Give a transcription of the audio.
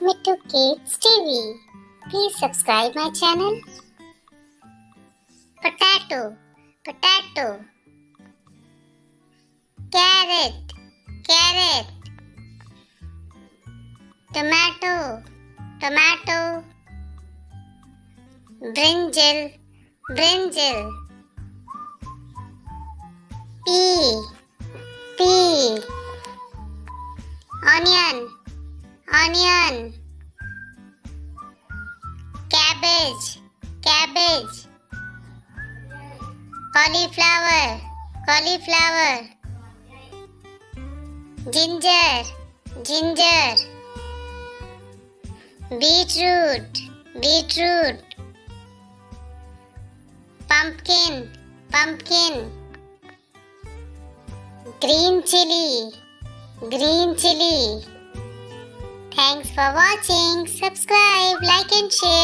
Mittu Kids TV. Please subscribe my channel. Potato, potato. Carrot, carrot. Tomato, tomato. Brinjal, brinjal. Pea, pea. Onion, onion. Cabbage, cabbage. Cauliflower, cauliflower. Ginger, ginger. Beetroot, beetroot. Pumpkin, pumpkin. Green chili, green chili. Thanks for watching. Subscribe, like and share.